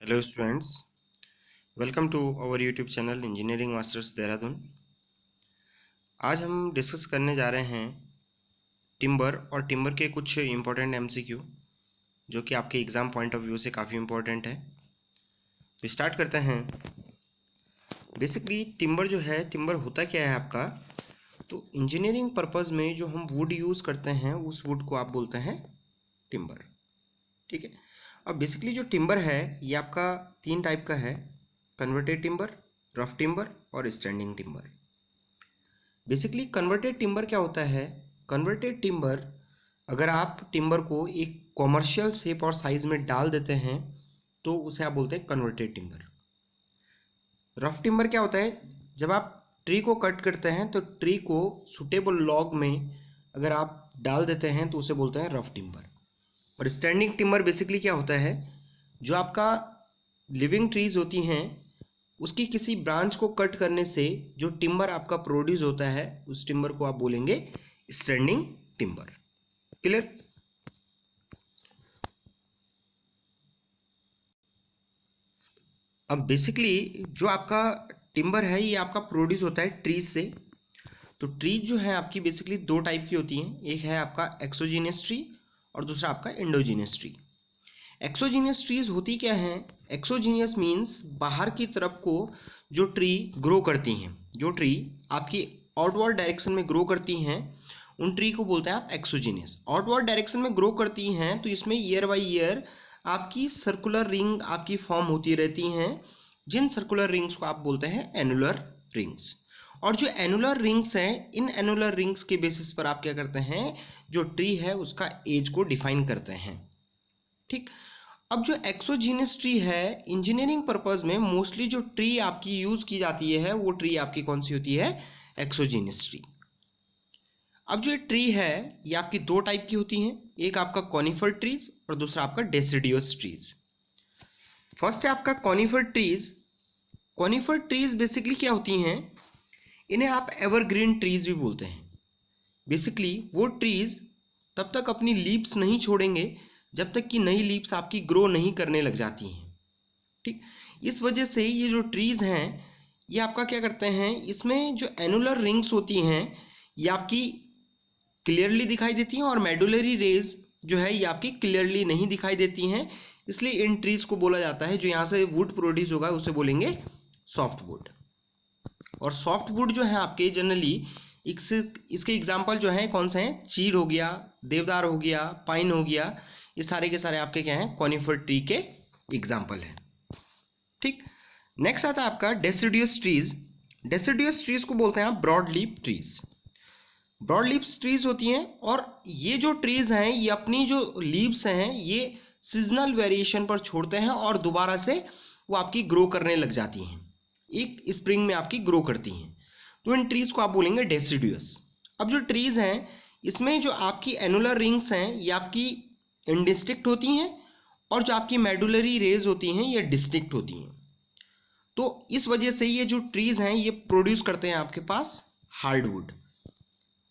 Hello students, welcome to our YouTube channel Engineering Masters Dehradun. आज हम discuss करने जा रहे हैं टिम्बर और टिम्बर के कुछ इम्पोर्टेंट एमसीक्यू जो कि आपके एग्ज़ाम पॉइंट ऑफ व्यू से काफ़ी इम्पोर्टेंट है। तो स्टार्ट करते हैं। बेसिकली टिम्बर जो है, टिम्बर होता क्या है आपका? तो इंजीनियरिंग पर्पज़ में जो हम वुड यूज़ करते हैं उस वुड को आप बोलते हैं टिम्बर। ठीक है। अब बेसिकली जो टिम्बर है ये आपका 3 टाइप का है: कन्वर्टेड टिम्बर, रफ टिम्बर और standing timber. Basically converted timber क्या होता है? कन्वर्टेड टिम्बर, अगर आप टिम्बर को एक कॉमर्शियल शेप और साइज में डाल देते हैं तो उसे आप बोलते हैं कन्वर्टेड टिम्बर। रफ टिम्बर क्या होता है? जब आप ट्री को कट करते हैं तो ट्री को सुटेबल लॉग में अगर आप डाल देते हैं तो उसे बोलते हैं रफ टिम्बर। और स्टैंडिंग टिम्बर बेसिकली क्या होता है? जो आपका लिविंग ट्रीज होती हैं उसकी किसी ब्रांच को कट करने से जो टिम्बर आपका प्रोड्यूस होता है उस टिम्बर को आप बोलेंगे स्टैंडिंग टिम्बर। क्लियर? अब बेसिकली जो आपका टिम्बर है ये आपका प्रोड्यूस होता है ट्रीज से। तो ट्रीज जो है आपकी बेसिकली 2 टाइप की होती हैं, एक है आपका एक्सोजीनियस ट्री और दूसरा आपका एंडोजीनियस ट्री। एक्सोजीनियस ट्रीज होती क्या हैं? एक्सोजीनियस मीन्स बाहर की तरफ को जो ट्री ग्रो करती हैं, जो ट्री आपकी आउटवर्ड डायरेक्शन में ग्रो करती हैं उन ट्री को बोलते हैं आप एक्सोजीनियस। आउटवर्ड डायरेक्शन में ग्रो करती हैं तो इसमें ईयर बाय ईयर आपकी सर्कुलर रिंग आपकी फॉर्म होती रहती हैं, जिन सर्कुलर रिंग्स को आप बोलते हैं एनुलर रिंग्स। और जो एनुलर रिंग्स हैं, इन एनुलर रिंग्स के बेसिस पर आप क्या करते हैं, जो ट्री है उसका एज को डिफाइन करते हैं। ठीक। अब जो एक्सोजीनियस ट्री है, इंजीनियरिंग पर्पस में मोस्टली जो ट्री आपकी यूज की जाती है वो ट्री आपकी कौन सी होती है? Exogenous tree. अब जो ट्री है ये आपकी 2 टाइप की होती हैं, एक आपका कॉनिफर ट्रीज और दूसरा आपका डेसिडियस ट्रीज। फर्स्ट है आपका conifer trees. Conifer trees basically क्या होती हैं? इन्हें आप एवरग्रीन ट्रीज भी बोलते हैं। बेसिकली वो ट्रीज तब तक अपनी लीव्स नहीं छोड़ेंगे जब तक कि नई लीव्स आपकी ग्रो नहीं करने लग जाती हैं। ठीक। इस वजह से ये जो ट्रीज हैं ये आपका क्या करते हैं, इसमें जो एनुलर रिंग्स होती हैं ये आपकी क्लियरली दिखाई देती हैं और मेडुलरी रेज जो है ये आपकी क्लियरली नहीं दिखाई देती हैं। इसलिए इन ट्रीज को बोला जाता है, जो यहाँ से वुड प्रोड्यूस होगा उसे बोलेंगे सॉफ्ट वुड। और सॉफ्ट वुड जो है आपके जनरली इसके एग्जाम्पल जो हैं कौन से हैं? चीड़ हो गया, देवदार हो गया, पाइन हो गया, ये सारे के सारे आपके क्या हैं? कॉनिफर ट्री के एग्जाम्पल हैं। ठीक। नेक्स्ट आता है आपका डेसिडियस ट्रीज। डेसिडियस ट्रीज को बोलते हैं आप broad leaf trees. Broad leaves trees होती हैं और ये जो ट्रीज हैं ये अपनी जो लीव्स हैं ये सीजनल वेरिएशन पर छोड़ते हैं और दोबारा से वो आपकी ग्रो करने लग जाती हैं, एक स्प्रिंग में आपकी ग्रो करती हैं। तो इन ट्रीज को आप बोलेंगे डेसिडियस। अब जो ट्रीज हैं इसमें जो आपकी एनुलर रिंग्स हैं ये आपकी इंडिस्टिक्ट होती हैं और जो आपकी मेडुलरी रेज होती हैं ये डिस्टिक्ट होती हैं। तो इस वजह से ये जो ट्रीज हैं ये प्रोड्यूस करते हैं आपके पास हार्डवुड।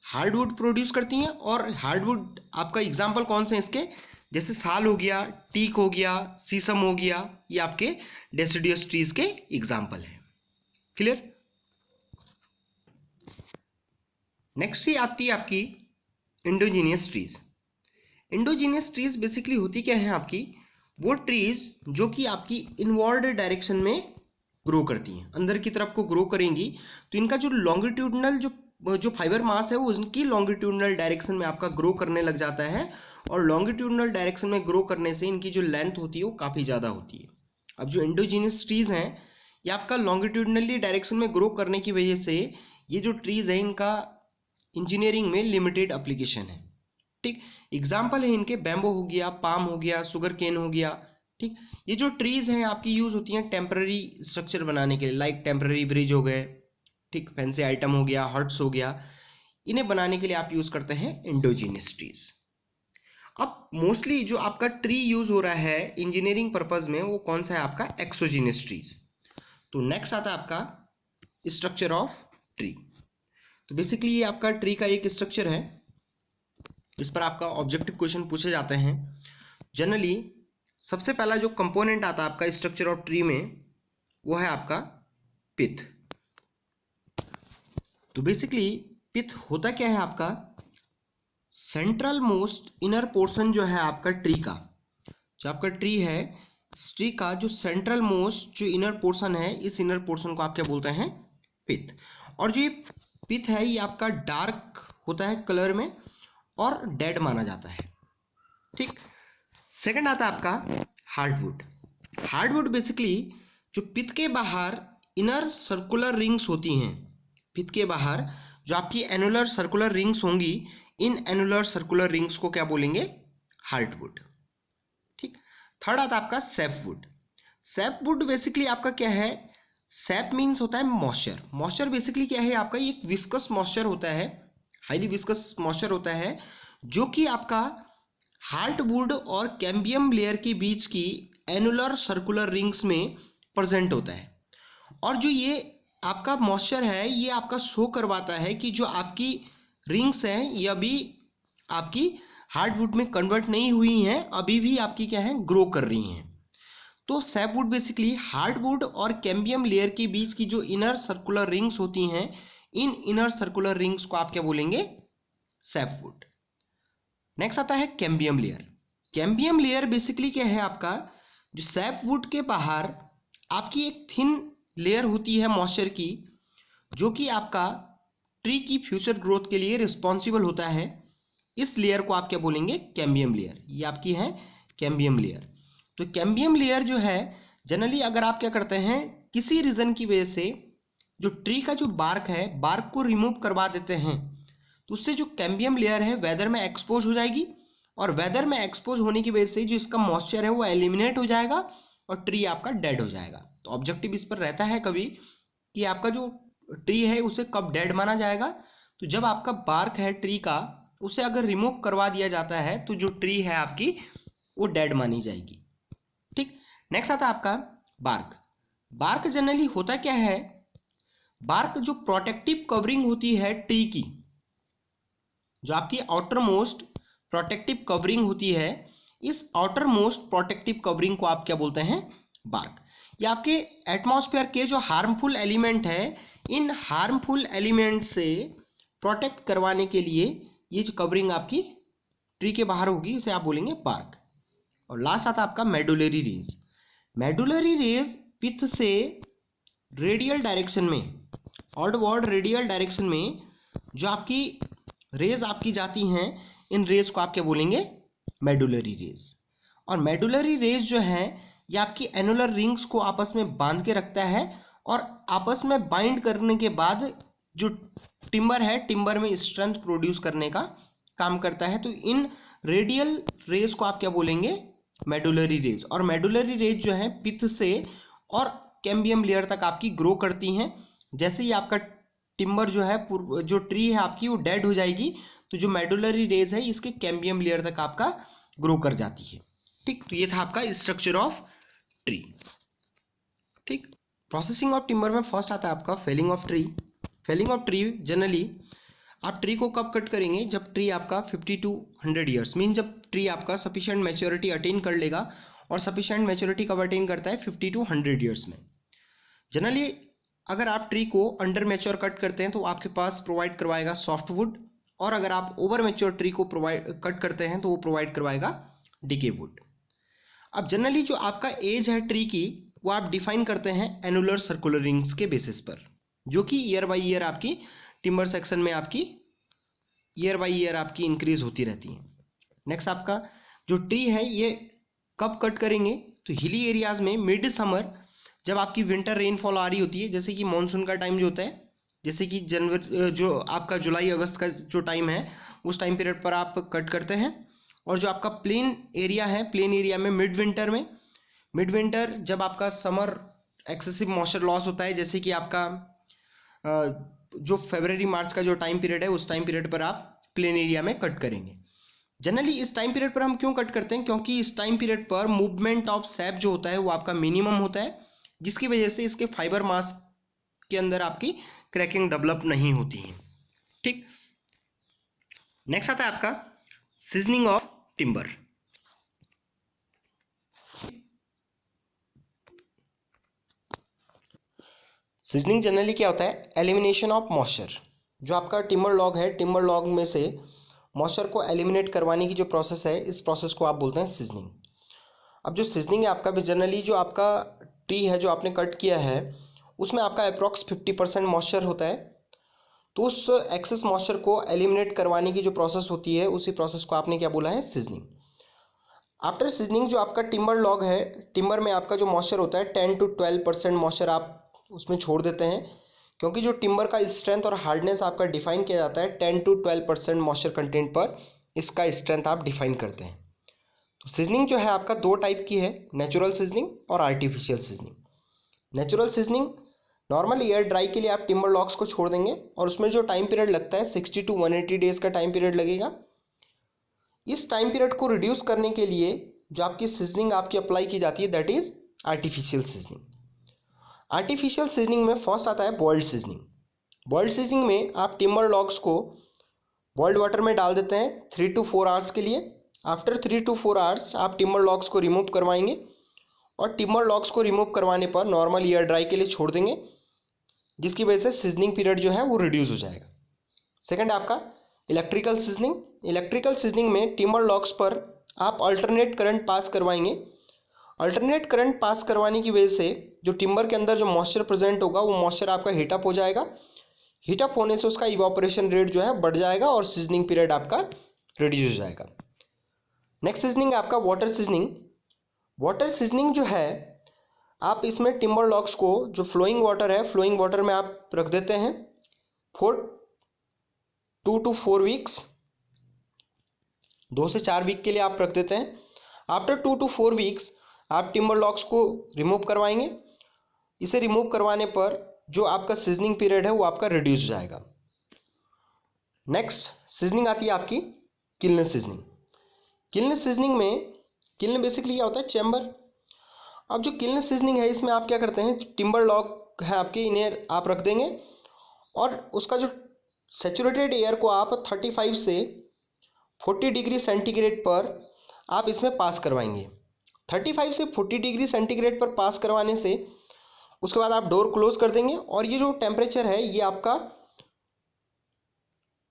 हार्डवुड प्रोड्यूस करती हैं और हार्डवुड आपका एग्जाम्पल कौन से हैं इसके? जैसे साल हो गया, टीक हो गया, शीशम हो गया, ये आपके डेसिडियस ट्रीज के एग्जाम्पल हैं। क्लियर? नेक्स्ट ही आती है आपकी endogenous trees. Endogenous trees basically होती क्या है आपकी? वो ट्रीज जो कि आपकी इनवर्ड डायरेक्शन में ग्रो करती हैं, अंदर की तरफ को ग्रो करेंगी, तो इनका जो लॉन्गिट्यूडनल जो फाइबर मास है वो उनकी लॉन्गिट्यूडनल डायरेक्शन में आपका ग्रो करने लग जाता है और लॉन्गिट्यूडनल डायरेक्शन में ग्रो करने से इनकी जो लेंथ होती है वो काफ़ी ज़्यादा होती है। अब जो इंडोजीनियस ट्रीज हैं ये आपका लॉन्गिट्यूडनली डायरेक्शन में ग्रो करने की वजह से ये जो ट्रीज है इनका इंजीनियरिंग में लिमिटेड एप्लीकेशन है। ठीक। एग्जाम्पल है इनके बैम्बो हो गया, पाम हो गया, शुगर केन हो गया। ठीक। ये जो ट्रीज हैं आपकी यूज होती हैं टेम्पररी स्ट्रक्चर बनाने के लिए, लाइक टेम्पररी ब्रिज हो गए, ठीक, फैंसी आइटम हो गया, हट्स हो गया, इन्हें बनाने के लिए आप यूज करते हैं इंडोजीनियस ट्रीज। अब मोस्टली जो आपका ट्री यूज हो रहा है इंजीनियरिंग पर्पज में वो कौन सा है? आपका एक्सोजीनियस ट्रीज। तो नेक्स्ट आता है आपका स्ट्रक्चर ऑफ ट्री। तो बेसिकली ये आपका ट्री का एक स्ट्रक्चर है, इस पर आपका ऑब्जेक्टिव क्वेश्चन पूछे जाते हैं। जनरली सबसे पहला जो कंपोनेंट आता है आपका स्ट्रक्चर ऑफ ट्री में वो है आपका पिथ। तो बेसिकली पिथ होता क्या है आपका, सेंट्रल मोस्ट इनर पोर्शन जो है आपका ट्री का, जो आपका ट्री है इस ट्री का जो सेंट्रल मोस्ट जो इनर पोर्शन है, इस इनर पोर्शन को आप क्या बोलते हैं, पिथ। और जो ये पिथ है ये आपका डार्क होता है कलर में और डेड माना जाता है। ठीक, सेकंड आता है आपका हार्डवुड। हार्डवुड बेसिकली जो पिथ के बाहर इनर सर्कुलर रिंग्स होती हैं, पिथ के बाहर जो आपकी एनुलर सर्कुलर रिंग्स होंगी, इन एनुलर सर्कुलर रिंग्स को क्या बोलेंगे, हार्डवुड। ठीक, थर्ड आता है आपका सैपवुड। सैपवुड बेसिकली आपका क्या है, सैप मीन्स होता है मॉइस्चर। मॉइस्चर बेसिकली क्या है आपका, एक विस्कस मॉइस्चर होता है, हाईली विस्कस मॉइस्चर होता है, जो कि आपका हार्डवुड और कैम्बियम लेयर के बीच की एनुलर सर्कुलर रिंग्स में प्रेजेंट होता है। और जो ये आपका मॉइस्चर है ये आपका शो करवाता है कि जो आपकी रिंग्स हैं ये अभी आपकी हार्डवुड में कन्वर्ट नहीं हुई हैं, अभी भी आपकी क्या है, ग्रो कर रही हैं। तो सैपवुड बेसिकली हार्डवुड और कैम्बियम लेयर के बीच की जो इनर सर्कुलर रिंग्स होती हैं, इन इनर सर्कुलर रिंग्स को आप क्या बोलेंगे, सैपवुड। नेक्स्ट आता है cambium layer. Cambium layer basically क्या है आपका, जो सैपवुड के बाहर आपकी एक थिन लेयर होती है मॉइस्चर की, जो कि आपका ट्री की फ्यूचर ग्रोथ के लिए रिस्पॉन्सिबल होता है। इस लेयर को आप क्या बोलेंगे, कैम्बियम लेयर। ये आपकी है कैम्बियम लेयर। तो कैम्बियम लेयर जो है जनरली अगर आप क्या करते हैं, किसी रीजन की वजह से जो ट्री का जो बार्क है, बार्क को रिमूव करवा देते हैं, तो उससे जो कैम्बियम लेयर है वेदर में एक्सपोज हो जाएगी, और वेदर में एक्सपोज होने की वजह से जो इसका मॉइस्चर है वो एलिमिनेट हो जाएगा और ट्री आपका डेड हो जाएगा। तो ऑब्जेक्टिव इस पर रहता है कभी कि आपका जो ट्री है उसे कब डेड माना जाएगा, तो जब आपका बार्क है ट्री का उसे अगर रिमूव करवा दिया जाता है तो जो ट्री है आपकी वो डेड मानी जाएगी। ठीक, नेक्स्ट आता है आपका बार्क। बार्क जनरली होता क्या है, बार्क जो प्रोटेक्टिव कवरिंग होती है ट्री की, जो आपकी आउटर मोस्ट प्रोटेक्टिव कवरिंग होती है, इस आउटर मोस्ट प्रोटेक्टिव कवरिंग को आप क्या बोलते हैं, बार्क। ये आपके एटमॉस्फेयर के जो हार्मफुल एलिमेंट है, इन हार्मफुल एलिमेंट से प्रोटेक्ट करवाने के लिए ये जो कवरिंग आपकी ट्री के बाहर होगी इसे आप बोलेंगे बार्क। और लास्ट आता आपका मेडुलरी रेज। मेडुलरी रेज पिथ से रेडियल डायरेक्शन में, आउटवर्ड रेडियल डायरेक्शन में जो आपकी रेज आपकी जाती हैं, इन रेज को आप क्या बोलेंगे, मेडुलरी रेज। और मेडुलरी रेज जो है ये आपकी एनुलर रिंग्स को आपस में बांध के रखता है, और आपस में बाइंड करने के बाद जो टिम्बर है, टिम्बर में स्ट्रेंथ प्रोड्यूस करने का काम करता है। तो इन रेडियल रेज को आप क्या बोलेंगे, मेडुलरी रेज। और मेडुलरी रेज जो है पिथ से और कैम्बियम लेयर तक आपकी ग्रो करती हैं। जैसे ही आपका टिम्बर जो है, जो ट्री है आपकी वो डेड हो जाएगी, तो जो मेडुलरी रेज है इसके कैम्बियम लेयर तक आपका ग्रो कर जाती है। ठीक, तो ये था आपका स्ट्रक्चर ऑफ ट्री। ठीक, प्रोसेसिंग ऑफ टिम्बर में फर्स्ट आता है आपका felling of tree. Felling of tree generally आप ट्री को कब कट करेंगे, जब ट्री आपका 50 to 100 ईयर्स, मीन जब ट्री आपका सफिशिएंट मैच्योरिटी अटेन कर लेगा। और सफिशिएंट मैच्योरिटी कब अटेन करता है, 50 to 100 ईयर्स में। जनरली अगर आप ट्री को अंडर मैच्योर कट करते हैं तो आपके पास प्रोवाइड करवाएगा सॉफ्टवुड, और अगर आप ओवर मैच्योर ट्री को कट करते हैं तो वो प्रोवाइड करवाएगा डिके वुड। अब जनरली जो आपका एज है ट्री की वो आप डिफाइन करते हैं एनुलर सर्कुलर रिंग्स के बेसिस पर, जो कि ईयर बाई ईयर आपकी टिम्बर सेक्शन में आपकी ईयर बाई ईयर आपकी इंक्रीज होती रहती है। नेक्स्ट आपका जो ट्री है ये कब कट करेंगे, तो हिली एरियाज़ में मिड समर जब आपकी विंटर रेनफॉल आ रही होती है, जैसे कि मानसून का टाइम जो होता है, जैसे कि जनवरी जो आपका जुलाई अगस्त का जो टाइम है उस टाइम पीरियड पर आप कट करते हैं। और जो आपका प्लेन एरिया है, प्लेन एरिया में मिड विंटर में, मिड विंटर जब आपका समर एक्सेसिव मॉइस्चर लॉस होता है, जैसे कि आपका जो फरवरी मार्च का जो टाइम पीरियड है उस टाइम पीरियड पर आप प्लेन एरिया में कट करेंगे। जनरली इस टाइम पीरियड पर हम क्यों कट करते हैं, क्योंकि इस टाइम पीरियड पर मूवमेंट ऑफ सैप जो होता है वो आपका मिनिमम होता है, जिसकी वजह से इसके फाइबर मास के अंदर आपकी क्रैकिंग डेवलप नहीं होती है। ठीक, नेक्स्ट आता है आपका seasoning of timber. Seasoning generally क्या होता है, एलिमिनेशन ऑफ मॉइस्चर। जो आपका टिम्बर लॉग है, टिम्बर लॉग में से मॉइस्चर को एलिमिनेट करवाने की जो प्रोसेस है, इस प्रोसेस को आप बोलते हैं सीजनिंग। अब जो सीजनिंग है आपका, जनरली जो आपका ट्री है जो आपने कट किया है उसमें आपका अप्रॉक्स 50% मॉइस्चर होता है, तो उस एक्सेस मॉइस्चर को एलिमिनेट करवाने की जो प्रोसेस होती है, उसी प्रोसेस को आपने क्या बोला है, सीजनिंग। आफ्टर सीजनिंग जो आपका टिम्बर लॉग है, टिम्बर में आपका जो मॉइस्चर होता है 10 to 12% मॉइस्चर आप उसमें छोड़ देते हैं, क्योंकि जो टिम्बर का स्ट्रेंथ और हार्डनेस आपका डिफाइन किया जाता है 10 to 12% मॉइस्चर कंटेंट पर, इसका स्ट्रेंथ आप डिफाइन करते हैं। तो सीजनिंग जो है आपका दो टाइप की है, नेचुरल सीजनिंग और artificial seasoning. Natural seasoning normal air dry के लिए आप टिम्बर लॉग्स को छोड़ देंगे और उसमें जो टाइम पीरियड लगता है 60 to 180 डेज़ का टाइम पीरियड लगेगा। इस टाइम पीरियड को रिड्यूस करने के लिए जो आपकी सीजनिंग आपकी अप्लाई की जाती है, that is artificial seasoning. Artificial seasoning में फर्स्ट आता है बॉइल्ड सीजनिंग। बॉइल्ड सीजनिंग में आप टिम्बर लॉग्स को बॉइल्ड वाटर में डाल देते हैं 3 to 4 आवर्स के लिए। आफ्टर 3 to 4 आवर्स आप टिम्बर लॉग्स को रिमूव करवाएंगे और टिम्बर लॉग्स को रिमूव करवाने पर नॉर्मल एयर ड्राई के लिए छोड़ देंगे, जिसकी वजह से सीजनिंग पीरियड जो है वो रिड्यूस हो जाएगा। सेकंड आपका इलेक्ट्रिकल सीजनिंग। इलेक्ट्रिकल सीजनिंग में टिम्बर लॉग्स पर आप अल्टरनेट करंट पास करवाएंगे। अल्टरनेट करंट पास करवाने की वजह से जो टिम्बर के अंदर जो मॉइस्चर प्रेजेंट होगा, वो मॉइस्चर आपका हीटअप हो जाएगा। हीटअप होने से उसका इवापोरेशन रेट जो है बढ़ जाएगा और सीजनिंग पीरियड आपका रिड्यूस हो जाएगा। नेक्स्ट सीजनिंग आपका वाटर सीजनिंग। वाटर सीजनिंग जो है, आप इसमें टिम्बर लॉग्स को जो फ्लोइंग वाटर है, फ्लोइंग वाटर में आप रख देते हैं फॉर 2 to 4 वीक्स, 2 से 4 वीक के लिए आप रख देते हैं। आफ्टर 2 to 4 वीक्स आप टिम्बर लॉग्स को रिमूव करवाएंगे। इसे रिमूव करवाने पर जो आपका सीजनिंग पीरियड है वो आपका रिड्यूस हो जाएगा। नेक्स्ट सीजनिंग आती है आपकी किल्न सीजनिंग। किल्न सीजनिंग में, किल्न बेसिकली क्या होता है, चैम्बर। अब जो किल्न सीजनिंग है इसमें आप क्या करते हैं, टिम्बर लॉग है आपके, इन्हें आप रख देंगे और उसका जो सैचुरेटेड एयर को आप 35 से 40 डिग्री सेंटीग्रेड पर आप इसमें पास करवाएंगे। 35 से 40 डिग्री सेंटीग्रेड पर पास करवाने से उसके बाद आप डोर क्लोज कर देंगे और ये जो टेम्परेचर है ये आपका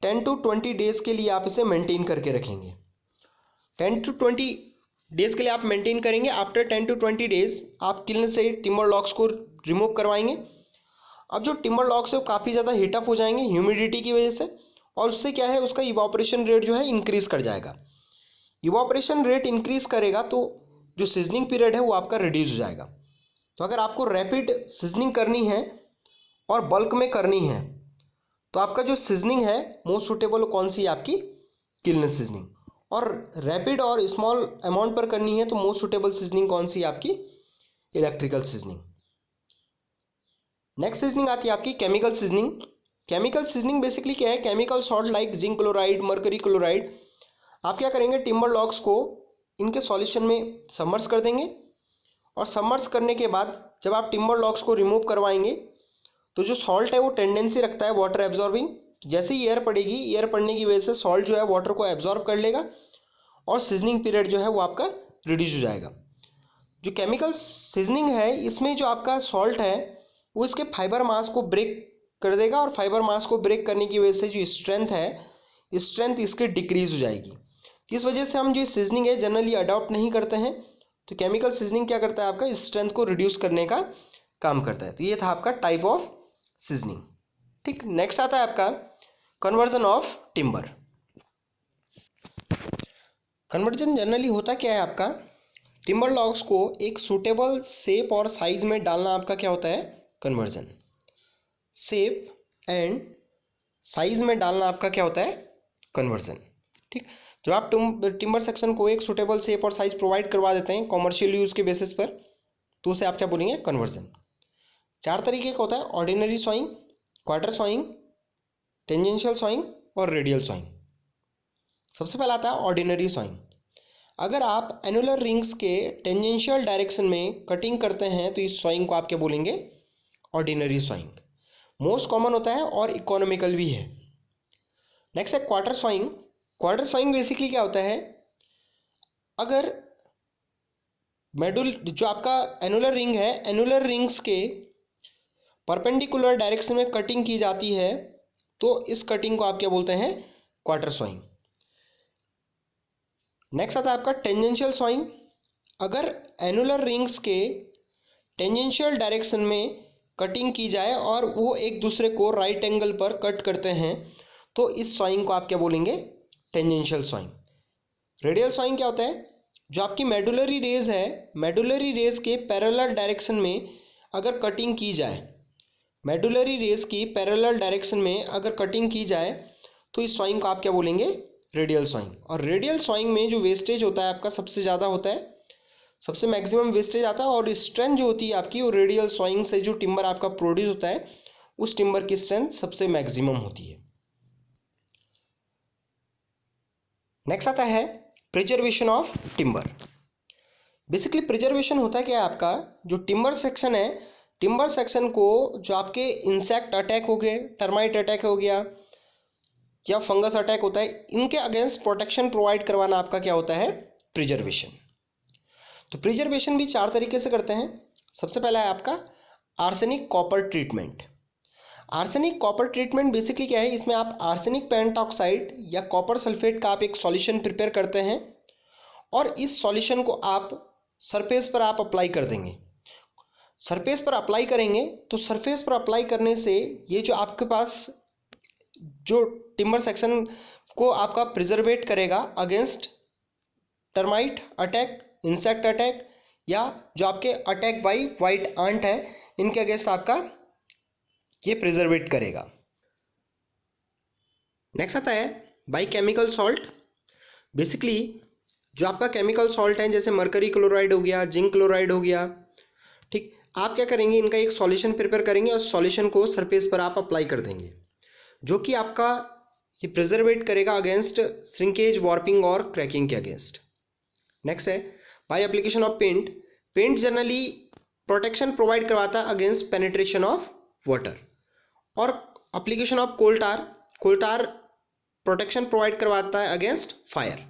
10 to 20 डेज़ के लिए आप इसे मेंटेन करके रखेंगे। 10 to 20 डेज़ के लिए आप मेंटेन करेंगे। आफ्टर 10 to 20 डेज़ आप किल्न से टिम्बर लॉग्स को रिमूव करवाएंगे। अब जो टिम्बर लॉग्स है वो काफ़ी ज़्यादा हीटअप हो जाएंगे ह्यूमिडिटी की वजह से, और उससे क्या है, उसका इवापोरेशन रेट जो है इंक्रीज़ कर जाएगा। इवापोरेशन रेट इंक्रीज़ करेगा तो जो सीजनिंग पीरियड है वो आपका रिड्यूस हो जाएगा। तो अगर आपको रैपिड सीजनिंग करनी है और बल्क में करनी है तो आपका जो सीजनिंग है मोस्ट सूटेबल कौन सी है, आपकी किल्न सीजनिंग। और रैपिड और स्मॉल अमाउंट पर करनी है तो मोस्ट सूटेबल सीजनिंग कौन सी है, आपकी इलेक्ट्रिकल सीजनिंग। नेक्स्ट सीजनिंग आती है आपकी chemical seasoning. Chemical seasoning basically क्या है, chemical salt like zinc chloride, mercury chloride, आप क्या करेंगे, टिम्बर लॉग्स को इनके सॉल्यूशन में सबमर्ज कर देंगे और सबमर्ज करने के बाद जब आप टिम्बर लॉग्स को रिमूव करवाएंगे तो जो सॉल्ट है वो टेंडेंसी रखता है वाटर एब्जॉर्बिंग। जैसे ही एयर पड़ेगी, एयर पड़ने की वजह से सॉल्ट जो है वाटर को एब्जॉर्ब कर लेगा और सीजनिंग पीरियड जो है वो आपका रिड्यूस हो जाएगा। जो केमिकल सीजनिंग है इसमें जो आपका सॉल्ट है वो इसके फाइबर मास को ब्रेक कर देगा और फाइबर मास को ब्रेक करने की वजह से जो स्ट्रेंथ है, स्ट्रेंथ इसकी डिक्रीज हो जाएगी। तो इस वजह से हम जो सीजनिंग है जनरली अडॉप्ट नहीं करते हैं। तो केमिकल सीजनिंग क्या करता है, आपका स्ट्रेंथ को रिड्यूस करने का काम करता है। तो ये था आपका टाइप ऑफ सीजनिंग। ठीक, नेक्स्ट आता है आपका conversion of timber. Conversion generally होता क्या है, आपका टिम्बर लॉग्स को एक सूटेबल शेप और साइज में डालना आपका क्या होता है, कन्वर्जन। शेप एंड साइज में डालना आपका क्या होता है, कन्वर्जन। ठीक, जब आप टिम्बर सेक्शन को एक सूटेबल शेप और साइज प्रोवाइड करवा देते हैं कॉमर्शियल यूज़ के बेसिस पर, तो उसे आप क्या बोलेंगे, कन्वर्जन। 4 तरीके का होता है, ordinary sawing, quarter sawing, tangential sawing और रेडियल सॉइंग। सबसे पहला आता है ऑर्डिनरी सॉइंग। अगर आप एनुलर रिंग्स के टेंजेंशियल डायरेक्शन में कटिंग करते हैं तो इस सॉइंग को आप क्या बोलेंगे, ऑर्डिनरी सॉइंग। मोस्ट कॉमन होता है और इकोनॉमिकल भी है। नेक्स्ट है quarter sawing. Quarter sawing basically क्या होता है, अगर मेडुल जो आपका एनुलर रिंग है, एनुलर रिंग्स के परपेंडिकुलर डायरेक्शन में कटिंग की जाती है तो इस कटिंग को आप क्या बोलते हैं, क्वार्टर सॉइंग। नेक्स्ट आता है आपका टेंजेंशियल सॉइंग। अगर एनुलर रिंग्स के टेंजेंशियल डायरेक्शन में कटिंग की जाए और वो एक दूसरे को राइट एंगल पर कट करते हैं तो इस सॉइंग को आप क्या बोलेंगे, टेंजेंशियल सॉइंग। रेडियल सॉइंग क्या होता है, जो आपकी मेडुलरी रेज है, मेडुलरी रेज के पैरेलल डायरेक्शन में अगर कटिंग की जाए, मेडुलरी रेज की पैरेलल डायरेक्शन में अगर कटिंग की जाए तो इस सॉइंग को आप क्या बोलेंगे, रेडियल सॉइंग। और रेडियल सॉइंग में जो वेस्टेज होता है आपका सबसे ज़्यादा होता है, सबसे मैक्सिमम वेस्टेज आता है, और स्ट्रेंथ जो होती है आपकी वो रेडियल सॉइंग से जो टिम्बर आपका प्रोड्यूस होता है उस टिम्बर की स्ट्रेंथ सबसे मैक्सिमम होती है। नेक्स्ट आता है preservation of timber. Basically preservation होता क्या है, आपका जो टिम्बर सेक्शन है, टिम्बर सेक्शन को जो आपके इंसेक्ट अटैक हो गए, टर्माइट अटैक हो गया या फंगस अटैक होता है, इनके अगेंस्ट प्रोटेक्शन प्रोवाइड करवाना आपका क्या होता है, प्रिजर्वेशन। तो प्रिजर्वेशन भी 4 तरीके से करते हैं। सबसे पहला है आपका arsenic copper treatment. Arsenic copper treatment basically क्या है, इसमें आप आर्सेनिक पेंटॉक्साइड या कॉपर सल्फेट का आप एक सॉल्यूशन प्रिपेयर करते हैं और इस सॉल्यूशन को आप सरफेस पर आप अप्लाई कर देंगे। सरफेस पर अप्लाई करेंगे तो सरफेस पर अप्लाई करने से ये जो आपके पास जो टिम्बर सेक्शन को आपका प्रिजर्वेट करेगा against termite attack, insect attack या जो आपके अटैक बाई वाइट आंट है, इनके अगेंस्ट आपका ये प्रिजर्वेट करेगा। नेक्स्ट आता है बाई केमिकल सॉल्ट। बेसिकली जो आपका केमिकल सॉल्ट है जैसे मरकरी क्लोराइड हो गया, जिंक क्लोराइड हो गया, ठीक, आप क्या करेंगे, इनका एक सॉल्यूशन प्रिपेयर करेंगे और सॉल्यूशन को सरफेस पर आप अप्लाई कर देंगे, जो कि आपका ये प्रिजर्वेट करेगा अगेंस्ट श्रिंकेज, वॉर्पिंग और क्रैकिंग के अगेंस्ट। नेक्स्ट है by application of paint. Paint generally protection provide करवाता है अगेंस्ट पेनिट्रेशन ऑफ वाटर। और application of coal tar, coal tar protection provide करवाता है अगेंस्ट फायर।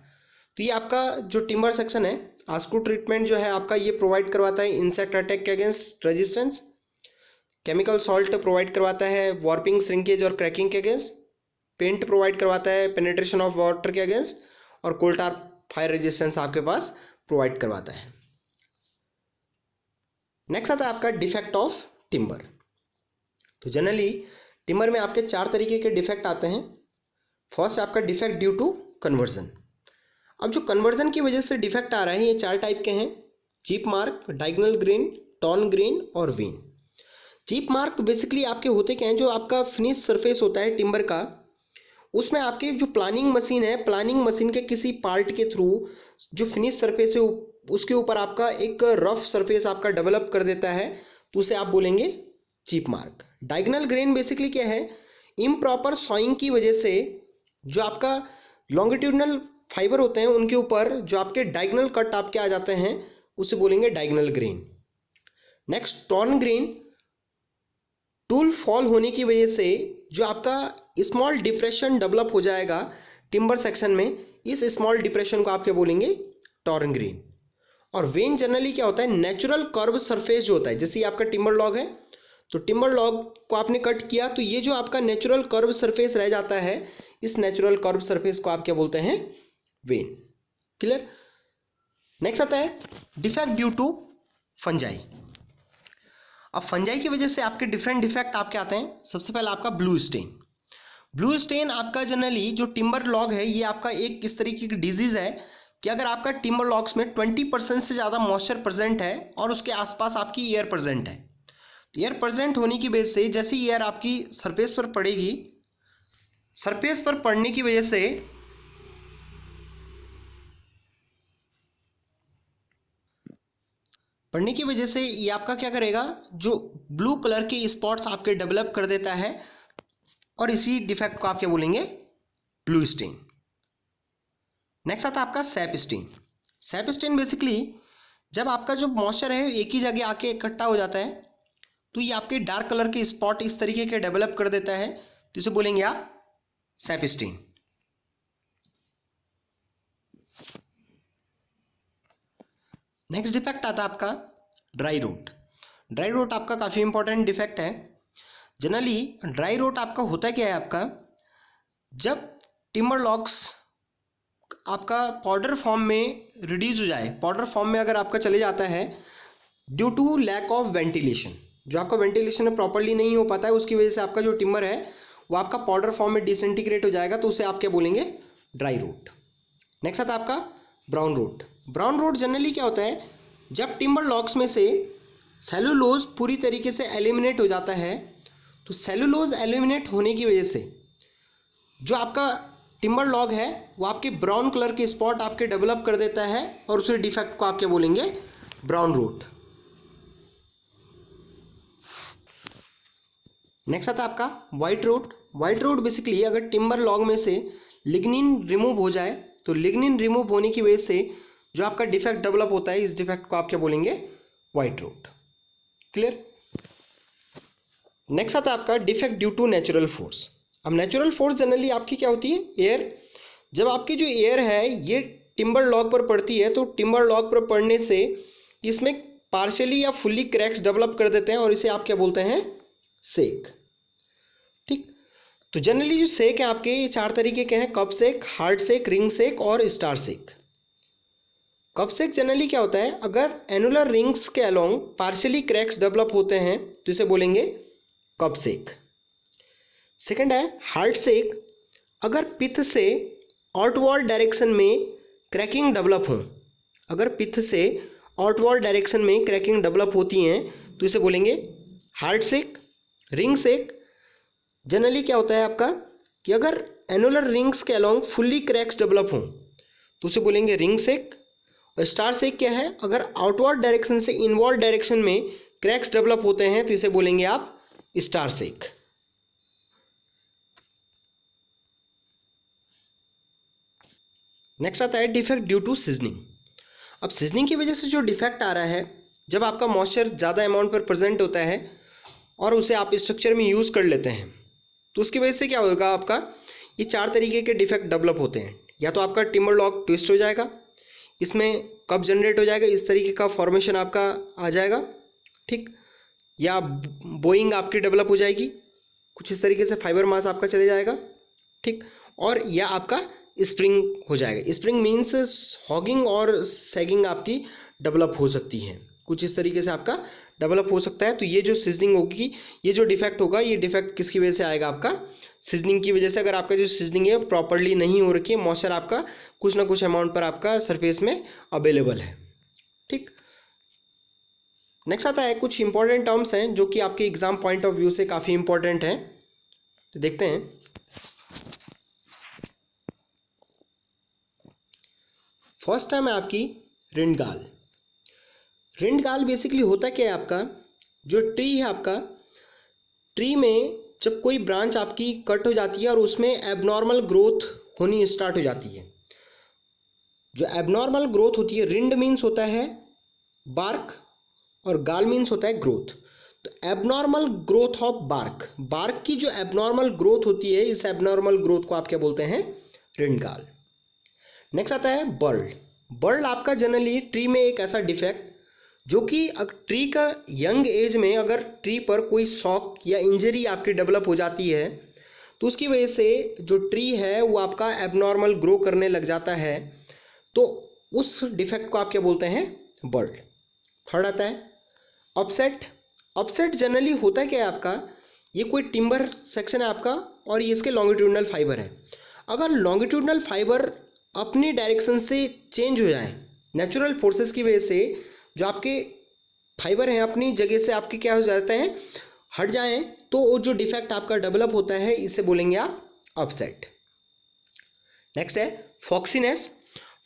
तो ये आपका जो टिम्बर सेक्शन है, आस्कू ट्रीटमेंट जो है आपका ये प्रोवाइड करवाता है इंसेक्ट अटैक के against resistance, chemical salt provide करवाता है वॉर्पिंग, श्रिंकेज और क्रैकिंग के अगेंस्ट, पेंट प्रोवाइड करवाता है पेनिट्रेशन ऑफ वाटर के अगेंस्ट, और कोल्टार फायर रेजिस्टेंस आपके पास प्रोवाइड करवाता है। नेक्स्ट आता है आपका डिफेक्ट ऑफ टिम्बर। तो जनरली टिम्बर में आपके 4 तरीके के डिफेक्ट आते हैं। फर्स्ट आपका डिफेक्ट ड्यू टू कन्वर्जन। अब जो कन्वर्जन की वजह से डिफेक्ट आ रहा है ये 4 टाइप के हैं, chip mark, diagonal grain, torn grain और वेन। चीप मार्क बेसिकली आपके होते क्या हैं, जो आपका फिनिश सरफेस होता है टिम्बर का, उसमें आपके जो प्लानिंग मशीन है, प्लानिंग मशीन के किसी पार्ट के थ्रू जो फिनिश सरफेस है उसके ऊपर आपका एक रफ सरफेस आपका डेवलप कर देता है, तो उसे आप बोलेंगे chip mark. Diagonal grain basically क्या है, इम्प्रॉपर सॉइंग की वजह से जो आपका लॉन्गिट्यूडनल फाइबर होते हैं उनके ऊपर जो आपके डायगोनल कट आपके आ जाते हैं, उसे बोलेंगे diagonal grain. Next torn grain, tool fall होने की वजह से जो आपका स्मॉल डिप्रेशन डेवलप हो जाएगा टिम्बर सेक्शन में, इस स्मॉल डिप्रेशन को आप क्या बोलेंगे, टॉर्न ग्रेन। और वेन जनरली क्या होता है, नेचुरल कर्व सरफेस जो होता है, जैसे ये आपका टिम्बर लॉग है, तो टिम्बर लॉग को आपने कट किया तो ये जो आपका नेचुरल कर्व सरफेस रह जाता है, इस नेचुरल कर्व सरफेस को आप क्या बोलते हैं, वेन। क्लियर। नेक्स्ट आता है डिफेक्ट ड्यू टू फंजाई। अब फंजाई की वजह से आपके डिफरेंट डिफेक्ट आपके आते हैं। सबसे पहले आपका ब्लू स्टेन। ब्लू स्टेन आपका जनरली जो टिम्बर लॉग है ये आपका एक इस तरीके की डिजीज़ है कि अगर आपका टिम्बर लॉग्स में 20% से ज़्यादा मॉइस्चर प्रेजेंट है और उसके आसपास आपकी एयर प्रेजेंट है, तो एयर प्रेजेंट होने की वजह से जैसे ही एयर आपकी सरफेस पर पड़ेगी, सरफेस पर पड़ने की वजह से ये आपका क्या करेगा, जो ब्लू कलर के स्पॉट्स आपके डेवलप कर देता है, और इसी डिफेक्ट को आप क्या बोलेंगे, ब्लू स्टेन। नेक्स्ट आता है आपका sap stain. Sap stain basically जब आपका जो मॉइस्चर है एक ही जगह आके इकट्ठा हो जाता है, तो ये आपके डार्क कलर के स्पॉट इस तरीके के डेवलप कर देता है, तो इसे बोलेंगे आप सैप स्टेन। नेक्स्ट डिफेक्ट आता है आपका ड्राई रूट। ड्राई रूट आपका काफ़ी इंपॉर्टेंट डिफेक्ट है। जनरली ड्राई रोट आपका होता क्या है, आपका जब टिम्बर लॉग्स आपका पाउडर फॉर्म में रिड्यूस हो जाए, पाउडर फॉर्म में अगर आपका चले जाता है due to lack of ventilation, जो आपका वेंटिलेशन प्रॉपरली नहीं हो पाता है, उसकी वजह से आपका जो टिम्बर है वो आपका पाउडर फॉर्म में डिसइंटीग्रेट हो जाएगा, तो उसे आप क्या बोलेंगे, ड्राई रोट। नेक्स्ट आता है आपका brown rot. Brown rot generally क्या होता है, जब टिम्बर लॉग्स में से सेलुलोज पूरी तरीके से एलिमिनेट हो जाता है, तो सेलुलोज एलिमिनेट होने की वजह से जो आपका टिम्बर लॉग है वो आपके ब्राउन कलर के स्पॉट आपके डेवलप कर देता है, और उस डिफेक्ट को आप क्या बोलेंगे, ब्राउन रोट। नेक्स्ट आता है आपका white rot. White rot basically अगर टिम्बर लॉग में से लिग्निन रिमूव हो जाए, तो लिग्निन रिमूव होने की वजह से जो आपका डिफेक्ट डेवलप होता है, इस डिफेक्ट को आप क्या बोलेंगे, वाइट रोट। क्लियर। नेक्स्ट आता है आपका defect due to natural force. अब नेचुरल फोर्स जनरली आपकी क्या होती है, एयर। जब आपकी जो एयर है ये टिम्बर लॉग पर पड़ती है, तो टिम्बर लॉग पर पड़ने से इसमें पार्शियली या फुल्ली क्रैक्स डेवलप कर देते हैं, और इसे आप क्या बोलते हैं, सेक। ठीक। तो जनरली जो सेक है आपके, ये 4 तरीके के हैं, कप सेक, हार्ड सेक, रिंग सेक और स्टार सेक। कप सेक जनरली क्या होता है, अगर एनुलर रिंग्स के अलोंग पार्शियली क्रैक्स डेवलप होते हैं तो इसे बोलेंगे कप सेक। सेकंड है हार्ड सेक, अगर पिथ से आउटवर्ड डायरेक्शन में क्रैकिंग डेवलप हो, अगर पिथ से आउटवर्ड डायरेक्शन में क्रैकिंग डेवलप होती हैं तो इसे बोलेंगे हार्ड सेक। रिंग सेक जनरली क्या होता है आपका, कि अगर एनुलर रिंग्स के अलोंग फुल्ली क्रैक्स डेवलप हों तो उसे बोलेंगे रिंग सेक। और स्टार सेक क्या है, अगर आउटवर्ड डायरेक्शन से इनवर्ड डायरेक्शन में क्रैक्स डेवलप होते हैं तो इसे बोलेंगे आप स्टार सेक। नेक्स्ट आता है डिफेक्ट ड्यू टू सीजनिंग। अब सीजनिंग की वजह से जो डिफेक्ट आ रहा है, जब आपका मॉइस्चर ज़्यादा अमाउंट पर प्रेजेंट होता है और उसे आप स्ट्रक्चर में यूज़ कर लेते हैं, तो उसकी वजह से क्या होगा, आपका ये 4 तरीके के डिफेक्ट डेवलप होते हैं। या तो आपका टिम्बर लॉग ट्विस्ट हो जाएगा, इसमें कप जनरेट हो जाएगा, इस तरीके का फॉर्मेशन आपका आ जाएगा। ठीक। या बोइंग आपकी डेवलप हो जाएगी, कुछ इस तरीके से फाइबर मास आपका चले जाएगा। ठीक। और या आपका स्प्रिंग हो जाएगा। स्प्रिंग मीन्स हॉगिंग और सैगिंग आपकी डेवलप हो सकती है, कुछ इस तरीके से आपका डेवलप हो सकता है। तो ये जो सीजनिंग होगी, ये जो डिफेक्ट होगा, ये डिफेक्ट किसकी वजह से आएगा, आपका सीजनिंग की वजह से। अगर आपका जो सीजनिंग है प्रॉपरली नहीं हो रखी है, मॉइस्चर आपका कुछ ना कुछ अमाउंट पर आपका सरफेस में अवेलेबल है। ठीक। नेक्स्ट आता है कुछ इंपॉर्टेंट टर्म्स हैं जो कि आपके एग्जाम पॉइंट ऑफ व्यू से काफ़ी इंपॉर्टेंट हैं, तो देखते हैं। फर्स्ट टर्म है आपकी रिंडगाल। रिंडगाल बेसिकली होता क्या है, आपका जो ट्री है, आपका ट्री में जब कोई ब्रांच आपकी कट हो जाती है और उसमें एबनॉर्मल ग्रोथ होनी स्टार्ट हो जाती है। जो एबनॉर्मल ग्रोथ होती है, रिंड मीन्स होता है बार्क और गाल मीन्स होता है ग्रोथ। तो abnormal growth of bark, bark की जो एबनॉर्मल ग्रोथ होती है, इस एबनॉर्मल ग्रोथ को आप क्या बोलते हैं, रिंडगाल। नेक्स्ट आता है बर्ल। बर्ल आपका जनरली ट्री में एक ऐसा डिफेक्ट जो कि ट्री का यंग एज में अगर ट्री पर कोई शॉक या इंजरी आपकी डेवलप हो जाती है, तो उसकी वजह से जो ट्री है वो आपका एबनॉर्मल ग्रो करने लग जाता है, तो उस डिफेक्ट को आप क्या बोलते हैं, बर्ल। थर्ड आता है अपसेट। अपसेट जनरली होता क्या है आपका, ये कोई टिम्बर सेक्शन है आपका और ये इसके लॉन्गिट्यूडनल फाइबर है। अगर लॉन्गिट्यूडनल फाइबर अपनी डायरेक्शन से चेंज हो जाए, नेचुरल फोर्सेस की वजह से जो आपके फाइबर हैं अपनी जगह से आपके क्या हो जाते हैं, हट जाएं, तो वो जो डिफेक्ट आपका डेवलप होता है, इसे बोलेंगे आप अपसेट। नेक्स्ट है फॉक्सीनेस।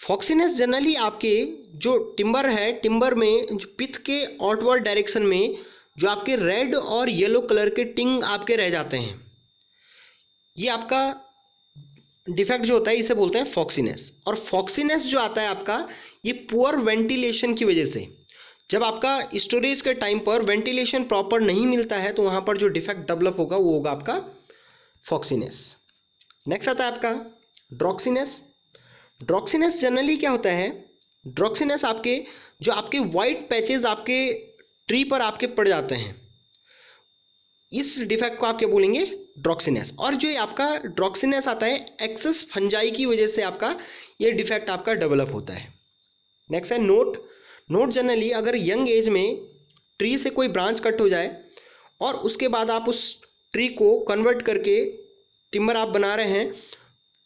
फॉक्सीनेस जनरली आपके जो टिम्बर है, टिम्बर में जो पिथ के आउटवर्ड डायरेक्शन में जो आपके रेड और येलो कलर के टिंग आपके रह जाते हैं, ये आपका डिफेक्ट जो होता है इसे बोलते हैं फॉक्सीनेस। और फॉक्सीनेस जो आता है आपका, ये पुअर वेंटिलेशन की वजह से, जब आपका स्टोरेज के टाइम पर वेंटिलेशन प्रॉपर नहीं मिलता है, तो वहाँ पर जो डिफेक्ट डेवलप होगा वो होगा आपका फॉक्सीनेस। नेक्स्ट आता है आपका ड्रॉक्सीनेस। ड्रॉक्सीनेस जनरली क्या होता है, ड्रॉक्सीनेस आपके जो आपके वाइट पैचेस आपके ट्री पर आपके पड़ जाते हैं, इस डिफेक्ट को आप क्या बोलेंगे, ड्रॉक्सिनेस। और जो ये आपका ड्रॉक्सिनेस आता है एक्सेस फंजाई की वजह से आपका ये डिफेक्ट आपका डेवलप होता है। नेक्स्ट है नोट। नोट जनरली अगर यंग एज में ट्री से कोई ब्रांच कट हो जाए और उसके बाद आप उस ट्री को कन्वर्ट करके टिम्बर आप बना रहे हैं,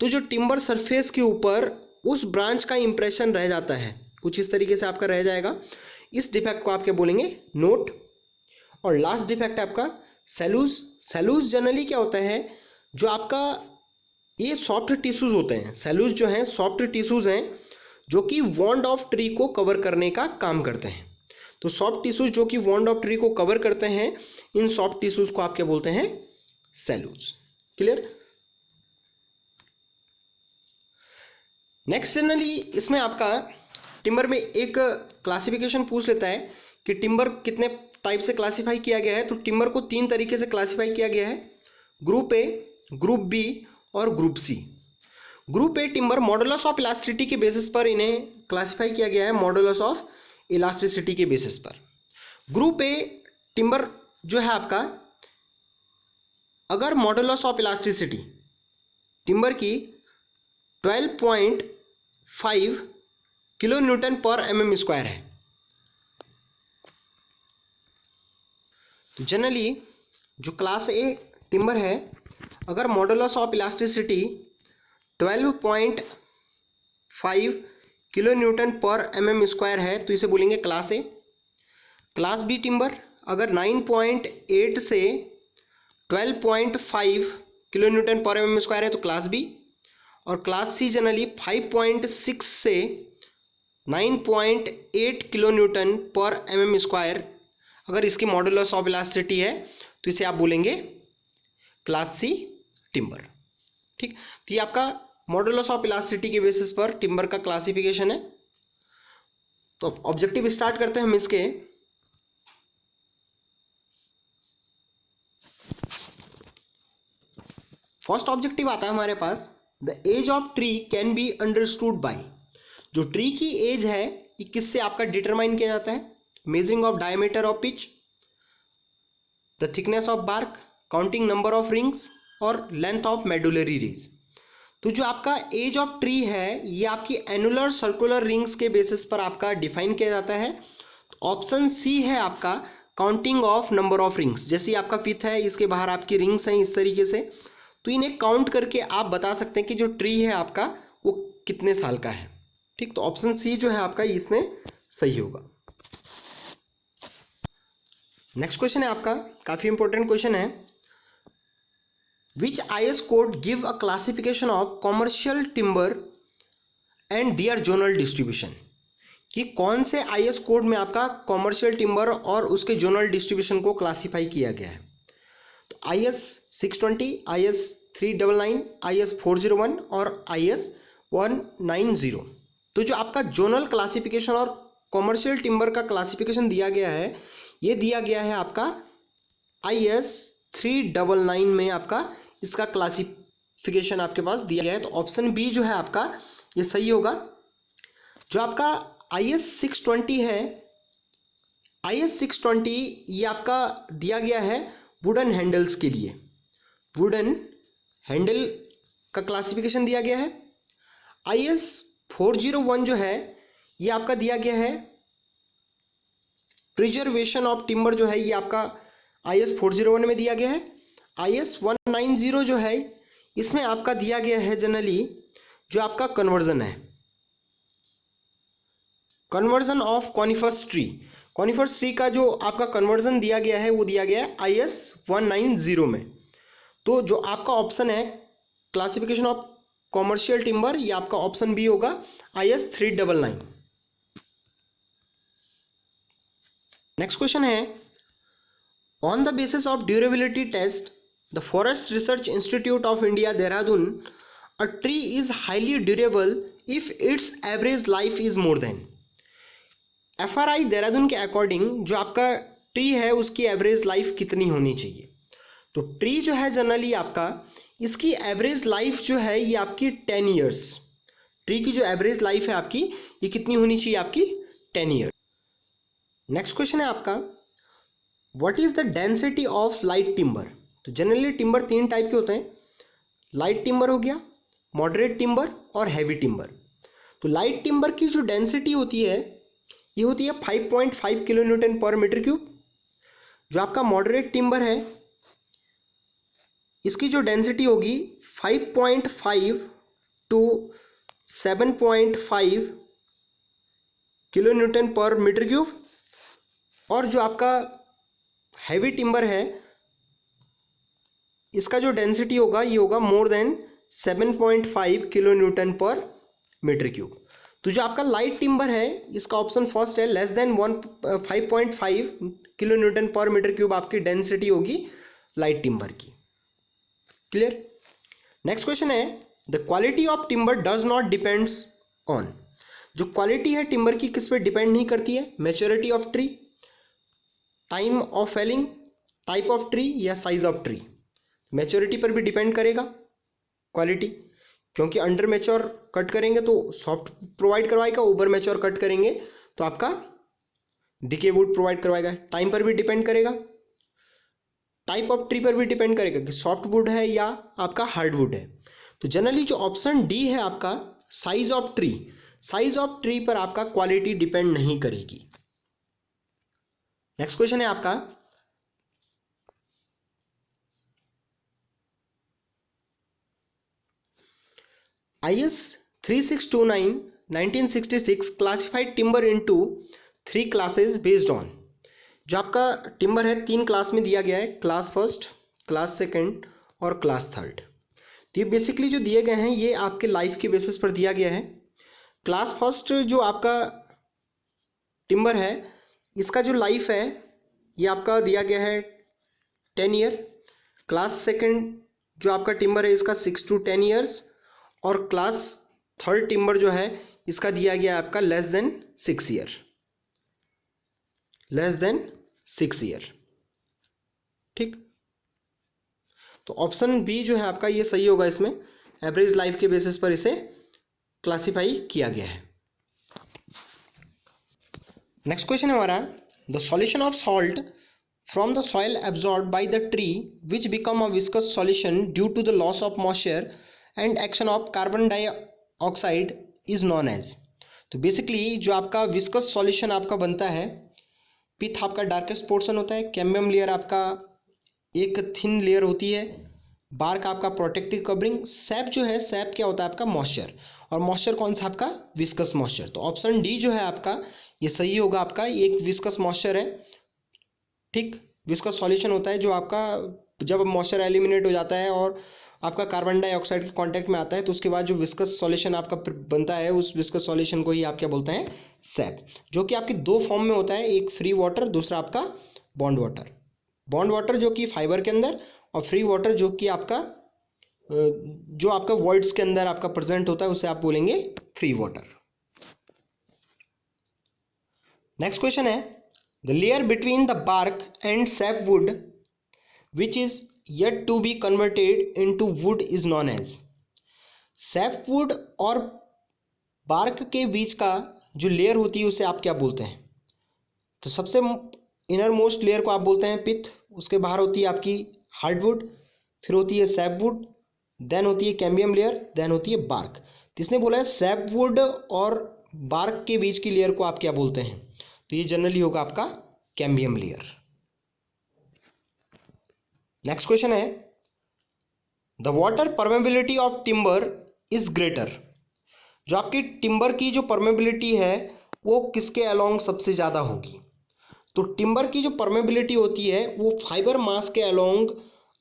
तो जो टिम्बर सरफेस के ऊपर उस ब्रांच का इंप्रेशन रह जाता है, कुछ इस तरीके से आपका रह जाएगा। इस डिफेक्ट को आप क्या बोलेंगे, नोट। और लास्ट डिफेक्ट है आपका सेलूज। सेलूज जनरली क्या होता है, जो आपका ये सॉफ्ट टिश्यूज होते हैं। सेलूज जो हैं सॉफ्ट टिश्यूज हैं जो कि वॉन्ड ऑफ ट्री को कवर करने का काम करते हैं। तो सॉफ्ट टिश्यूज जो कि वॉन्ड ऑफ ट्री को कवर करते हैं, इन सॉफ्ट टिश्यूज को आप क्या बोलते हैं, सेलूज। क्लियर। नेक्स्ट जनरली इसमें आपका टिम्बर में एक क्लासिफिकेशन पूछ लेता है कि टिम्बर कितने टाइप से क्लासिफाई किया गया है। तो टिम्बर को 3 तरीके से क्लासिफाई किया गया है, ग्रुप ए, ग्रुप बी और group C. Group A timber modulus of elasticity के बेसिस पर इन्हें क्लासिफाई किया गया है, मॉडुलस ऑफ इलास्टिसिटी के बेसिस पर। ग्रुप ए टिम्बर जो है आपका, अगर मॉडुलस ऑफ इलास्टिसिटी टिम्बर की 12.5 किलो न्यूटन पर mm स्क्वायर है, तो जनरली जो क्लास ए टिम्बर है, अगर modulus of elasticity 12.5 kilo newton पर mm स्क्वायर है, तो इसे बोलेंगे class A. Class B timber अगर 9.8 से 12.5 किलो न्यूटन पर mm स्क्वायर है, तो क्लास बी। और क्लास सी जनरली 5.6 से 9.8 किलो न्यूटन पर mm स्क्वायर अगर इसकी मॉडुलस ऑफ इलास्टिसिटी है, तो इसे आप बोलेंगे क्लास सी टिम्बर। ठीक, तो ये आपका मॉडुलस ऑफ इलास्टिसिटी के बेसिस पर टिम्बर का क्लासिफिकेशन है। तो ऑब्जेक्टिव स्टार्ट करते हैं हम इसके। फर्स्ट ऑब्जेक्टिव आता है हमारे पास, the age of tree can be understood by. जो ट्री की एज है ये किससे आपका डिटरमाइन किया जाता है, measuring of diameter of pith, the thickness of bark, counting number of rings और लेंथ ऑफ मेडुलरी रेज। तो जो आपका एज ऑफ ट्री है ये आपकी एनुलर सर्कुलर रिंग्स के बेसिस पर आपका डिफाइन किया जाता है। ऑप्शन सी है आपका counting of number of rings. जैसे आपका पिथ है, इसके बाहर आपकी रिंग्स हैं इस तरीके से, तो इन्हें काउंट करके आप बता सकते हैं कि जो ट्री है आपका वो कितने साल का है। ठीक, तो ऑप्शन सी जो है आपका इसमें सही होगा। नेक्स्ट क्वेश्चन है आपका, काफी इंपॉर्टेंट क्वेश्चन है। Which IS code give a classification of commercial timber and their zonal distribution. कि कौन से IS कोड में आपका कॉमर्शियल टिम्बर और उसके जोनल डिस्ट्रीब्यूशन को क्लासिफाई किया गया है। तो IS 620, IS 399, IS 401 और IS 190। तो जो आपका जोनल क्लासिफिकेशन और कॉमर्शियल टिम्बर का क्लासिफिकेशन दिया गया है, ये दिया गया है आपका IS 399 में आपका इसका क्लासिफिकेशन आपके पास दिया गया है। तो ऑप्शन बी जो है आपका ये सही होगा। जो आपका IS 620 है, IS 620 ये आपका दिया गया है वुडन हैंडल्स के लिए, वुडन हैंडल का क्लासिफिकेशन दिया गया है। IS 401 जो है ये आपका दिया गया है प्रिजर्वेशन ऑफ टिम्बर, जो है ये आपका IS 401 में दिया गया है। IS 190 जो है इसमें आपका दिया गया है जनरली जो आपका कन्वर्जन है, conversion of coniferous tree. Coniferous tree का जो आपका कन्वर्जन दिया गया है वो दिया गया है IS 190 में। तो जो आपका ऑप्शन है क्लासिफिकेशन ऑफ कॉमर्शियल टिम्बर, ये आपका ऑप्शन बी होगा IS 399। नेक्स्ट क्वेश्चन है, on the basis of durability test the Forest Research Institute of India Dehradun, a tree is highly durable if its average life is more than. FRI Dehradun के according जो आपका tree है उसकी average life कितनी होनी चाहिए। तो ट्री जो है जनरली आपका इसकी एवरेज लाइफ जो है ये आपकी 10 ईयर्स। ट्री की जो एवरेज लाइफ है आपकी ये कितनी होनी चाहिए, आपकी 10 ईयर। नेक्स्ट क्वेश्चन है आपका, what is the density of light timber? तो जनरली टिम्बर तीन टाइप के होते हैं, लाइट टिम्बर हो गया, मॉडरेट टिम्बर और हैवी टिम्बर। तो लाइट टिम्बर की जो डेंसिटी होती है ये होती है 5.5 किलो न्यूटन पर मीटर क्यूब। जो आपका मॉडरेट टिम्बर है इसकी जो डेंसिटी होगी 5.5 टू 7.5 किलो न्यूटन पर मीटर क्यूब। और जो आपका हैवी टिम्बर है इसका जो डेंसिटी होगा ये होगा मोर देन 7.5 किलो न्यूटन पर मीटर क्यूब। तो जो आपका लाइट टिम्बर है इसका ऑप्शन फर्स्ट है, लेस देन 5.5 किलो न्यूटन पर मीटर क्यूब आपकी डेंसिटी होगी लाइट टिम्बर की। क्लियर? नेक्स्ट क्वेश्चन है, the quality of timber does not depends on. जो क्वालिटी है टिम्बर की किस पे डिपेंड नहीं करती है? Maturity of tree, time of Fehling, type of tree या साइज ऑफ ट्री। मैच्योरिटी पर भी डिपेंड करेगा क्वालिटी, क्योंकि अंडर मैच्योर कट करेंगे तो सॉफ्ट प्रोवाइड करवाएगा, ओवर मैच्योर कट करेंगे तो आपका डिके वुड प्रोवाइड करवाएगा। टाइम पर भी डिपेंड करेगा, टाइप ऑफ ट्री पर भी डिपेंड करेगा कि सॉफ्ट वुड है या आपका हार्ड वुड है। तो जनरली जो ऑप्शन डी है आपका size of tree, size of tree पर आपका क्वालिटी डिपेंड नहीं करेगी। नेक्स्ट क्वेश्चन है आपका, IS 3629 1966 classified timber into 3 classes based on. जो आपका टिम्बर है 3 क्लास में दिया गया है, क्लास फर्स्ट, क्लास सेकंड और क्लास थर्ड। तो ये बेसिकली जो दिए गए हैं ये आपके लाइफ के बेसिस पर दिया गया है। क्लास फर्स्ट जो आपका टिम्बर है इसका जो लाइफ है ये आपका दिया गया है 10 ईयर। क्लास सेकंड जो आपका टिम्बर है इसका 6 to 10 ईयर्स। और क्लास थर्ड टिम्बर जो है इसका दिया गया है आपका less than 6 year, less than 6 year. ठीक, तो ऑप्शन बी जो है आपका ये सही होगा, इसमें एवरेज लाइफ के बेसिस पर इसे क्लासिफाई किया गया है। नेक्स्ट क्वेश्चन हमारा, the solution of salt from the soil absorbed by the tree which become a viscous solution due to the loss of moisture and action of carbon dioxide is known as. तो basically जो आपका viscous solution आपका बनता है, पिथ आपका darkest portion होता है, cambium layer आपका एक थिन लेयर होती है, बार्क आपका प्रोटेक्टिव कवरिंग, सैप जो है सैप क्या होता है आपका मॉइस्चर, और मॉइस्चर कौन सा आपका विस्कस मॉइस्चर। तो ऑप्शन डी जो है आपका ये सही होगा आपका, एक विस्कस मॉइस्चर है। ठीक, विस्कस सॉल्यूशन होता है जो आपका जब मॉइस्चर एलिमिनेट हो जाता है और आपका कार्बन डाइऑक्साइड के कांटेक्ट में आता है तो उसके बाद जो विस्कस सॉल्यूशन आपका बनता है उस विस्कस सॉल्यूशन को ही आप क्या बोलते हैं? सैप, जो कि आपके दो फॉर्म में होता है, एक फ्री वाटर, दूसरा आपका बॉन्ड वाटर। बॉन्ड वाटर जो कि फाइबर के अंदर, और फ्री वाटर जो कि आपका जो आपका वर्ड्स के अंदर आपका प्रेजेंट होता है उसे आप बोलेंगे फ्री वाटर। नेक्स्ट क्वेश्चन है, the layer between the bark and sapwood which is yet to be converted into wood is known as. Sapwood और बार्क के बीच का जो लेयर होती है उसे आप क्या बोलते हैं? तो सबसे इनर मोस्ट लेयर को आप बोलते हैं पिथ, उसके बाहर होती है आपकी हार्डवुड, फिर होती है सैपवुड, देन होती है कैम्बियम लेयर, देन होती है बार्क। तो इसने बोला है सैपवुड और बार्क के बीच की लेयर को आप क्या बोलते हैं? तो ये जनरली होगा आपका कैम्बियम लेयर। नेक्स्ट क्वेश्चन है, the water permeability of timber is greater. जो आपकी टिम्बर की जो परमेबिलिटी है वो किसके अलोंग सबसे ज़्यादा होगी? तो टिम्बर की जो परमेबिलिटी होती है वो फाइबर मास के अलोंग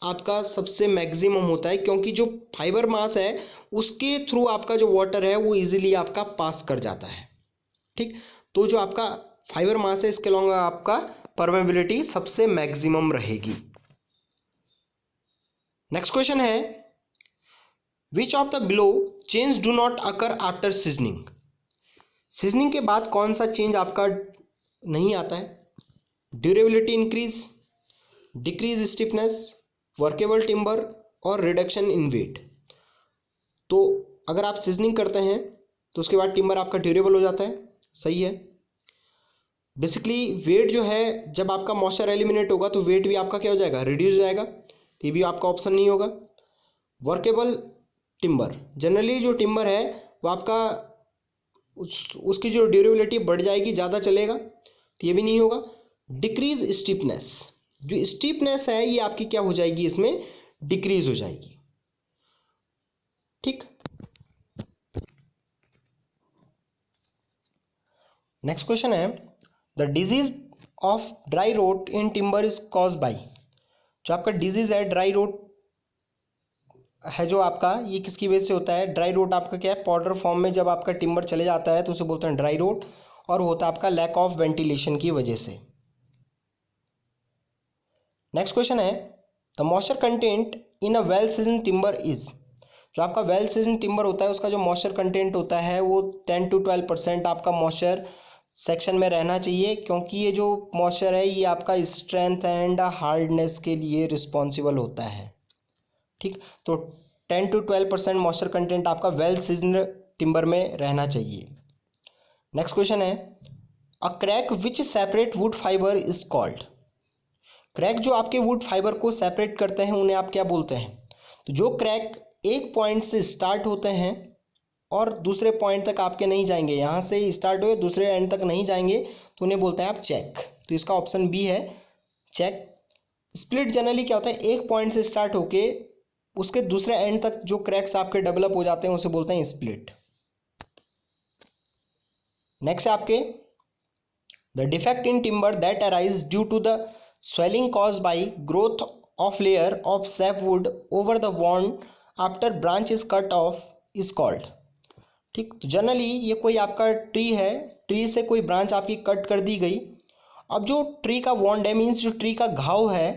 आपका सबसे मैक्सिमम होता है, क्योंकि जो फाइबर मास है उसके थ्रू आपका जो वाटर है वो इजीली आपका पास कर जाता है। ठीक, तो जो आपका फाइबर मास है इसके अलोंग आपका परमेबिलिटी सबसे मैक्सिमम रहेगी। नेक्स्ट क्वेश्चन है, which of the below change do not occur after seasoning. Seasoning के बाद कौन सा चेंज आपका नहीं आता है? Durability increase, decrease stiffness, workable timber और रिडक्शन इन वेट। तो अगर आप सीजनिंग करते हैं तो उसके बाद टिम्बर आपका ड्यूरेबल हो जाता है, सही है। बेसिकली वेट जो है, जब आपका मॉइस्चर एलिमिनेट होगा तो वेट भी आपका क्या हो जाएगा, रिड्यूस हो जाएगा, तो ये भी आपका ऑप्शन नहीं होगा। वर्केबल टिम्बर, जनरली जो टिम्बर है वो आपका उसकी जो ड्यूरेबिलिटी बढ़ जाएगी, ज़्यादा चलेगा, तो ये भी नहीं होगा। डिक्रीज स्टीपनेस, जो स्टीपनेस है ये आपकी क्या हो जाएगी, इसमें डिक्रीज हो जाएगी। ठीक, नेक्स्ट क्वेश्चन है the disease of dry wrote in timber is cause by, जो आपका डिजीज है ड्राई रोट है जो आपका, ये किसकी वजह से होता है। ड्राई रोट आपका क्या है, पाउडर फॉर्म में जब आपका टिम्बर चले जाता है तो उसे बोलते हैं ड्राई रोट, और होता है आपका लैक ऑफ वेंटिलेशन की वजह से। नेक्स्ट क्वेश्चन है the moisture content in a well season timber is, जो आपका वेल सीजन टिम्बर होता है उसका जो मॉइस्चर कंटेंट होता है वो 10 to 12% आपका मॉइस्चर सेक्शन में रहना चाहिए, क्योंकि ये जो मॉइस्चर है ये आपका स्ट्रेंथ एंड हार्डनेस के लिए रिस्पॉन्सिबल होता है। ठीक, तो 10 to 12% मॉइस्चर कंटेंट आपका वेल सीजन टिम्बर में रहना चाहिए। नेक्स्ट क्वेश्चन है a crack which separate wood fibre is called, crack जो आपके वुड फाइबर को सेपरेट करते हैं उन्हें आप क्या बोलते हैं। तो जो क्रैक एक पॉइंट से स्टार्ट होते हैं और दूसरे पॉइंट तक आपके नहीं जाएंगे, यहाँ से स्टार्ट हुए दूसरे एंड तक नहीं जाएंगे, तो उन्हें बोलते हैं आप चेक। तो इसका ऑप्शन बी है चेक। स्प्लिट जनरली क्या होता है, एक पॉइंट से स्टार्ट होके उसके दूसरे एंड तक जो क्रैक्स आपके डेवलप हो जाते हैं उसे बोलते हैं स्प्लिट। नेक्स्ट है आपके the defect in timber that arise due to the swelling caused by growth of layer of sapwood over the wound after branch is cut off is called। ठीक, तो जनरली ये कोई आपका ट्री है, tree से कोई ब्रांच आपकी cut कर दी गई, अब जो ट्री का वॉन्ड है मीन्स जो ट्री का घाव है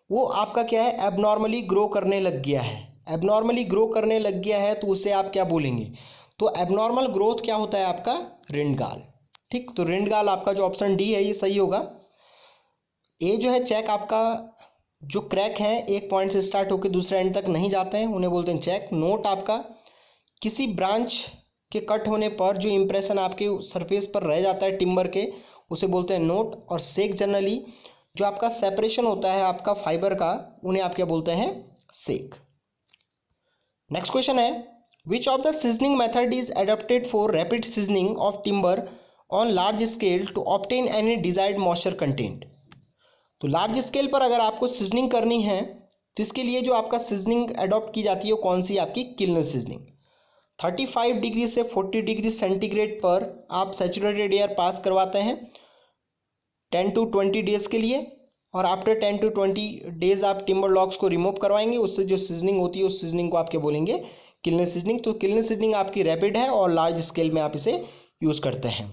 वो आपका क्या है, एबनॉर्मली ग्रो करने लग गया है। एबनॉर्मली ग्रो करने लग गया है तो उसे आप क्या बोलेंगे, तो एबनॉर्मल ग्रोथ क्या होता है आपका, रिंडगाल। ठीक, तो रिंडगाल आपका जो ऑप्शन डी है ये सही होगा। ए जो है चेक, आपका जो क्रैक है एक पॉइंट से स्टार्ट होकर दूसरे एंड तक नहीं जाते हैं उन्हें बोलते हैं चेक। नोट आपका किसी ब्रांच के कट होने पर जो इंप्रेशन आपके सरफेस पर रह जाता है टिम्बर के उसे बोलते हैं नोट। और सेक जनरली जो आपका सेपरेशन होता है आपका फाइबर का उन्हें आप क्या बोलते हैं, सेक। नेक्स्ट क्वेश्चन है which of the seasoning method is adopted for rapid seasoning of timber on large scale to obtain any desired moisture content. तो लार्ज स्केल पर अगर आपको सीजनिंग करनी है तो इसके लिए जो आपका सीजनिंग अडॉप्ट की जाती है वो कौन सी, आपकी किल्न सीजनिंग। 35 डिग्री से 40 डिग्री सेंटीग्रेड पर आप सैचुरेटेड एयर पास करवाते हैं 10 to 20 डेज़ के लिए, और आफ्टर 10 to 20 डेज़ आप टिम्बर लॉक्स को रिमूव करवाएंगे, उससे जो सीजनिंग होती है उस सीजनिंग को आप क्या बोलेंगे, किल्न सीजनिंग। तो किल्न सीजनिंग आपकी रैपिड है और लार्ज स्केल में आप इसे यूज़ करते हैं।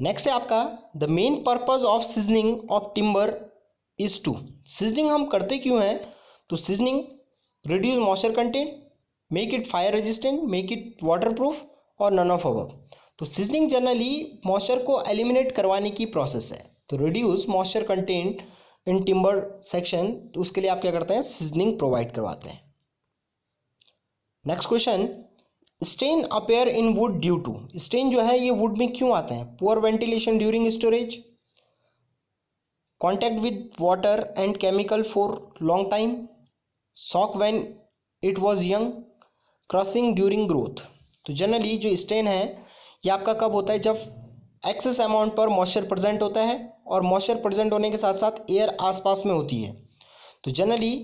नेक्स्ट है आपका the main purpose of seasoning of timber is to, seasoning हम करते क्यों हैं, तो seasoning reduce moisture content, make it fire resistant, make it waterproof, और नन ऑफ अबव। तो सीजनिंग जनरली मॉइस्चर को एलिमिनेट करवाने की प्रोसेस है, तो reduce moisture content in timber section, तो उसके लिए आप क्या करते हैं, सीजनिंग प्रोवाइड करवाते हैं। Next question stain appear in wood due to, stain जो है ये वुड में क्यों आते हैं, poor ventilation during storage, contact with water and chemical for long time, shock when it was young, crossing during growth. तो जनरली जो stain है ये आपका कब होता है, जब एक्सेस अमाउंट पर मॉइस्चर प्रेजेंट होता है और मॉइस्चर प्रेजेंट होने के साथ साथ एयर आसपास में होती है। तो जनरली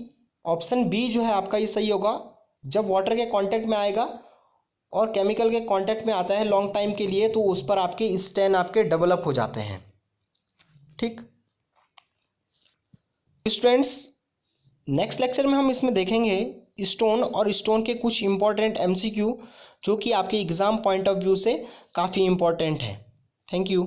ऑप्शन बी जो है आपका ये सही होगा, जब वाटर के कांटेक्ट में आएगा और केमिकल के कांटेक्ट में आता है लॉन्ग टाइम के लिए तो उस पर आपके स्टेन आपके डेवलप हो जाते हैं। ठीक स्टूडेंट्स, नेक्स्ट लेक्चर में हम इसमें देखेंगे स्टोन और स्टोन के कुछ इंपॉर्टेंट एमसीक्यू जो कि आपके एग्ज़ाम पॉइंट ऑफ व्यू से काफ़ी इंपॉर्टेंट है। Thank you.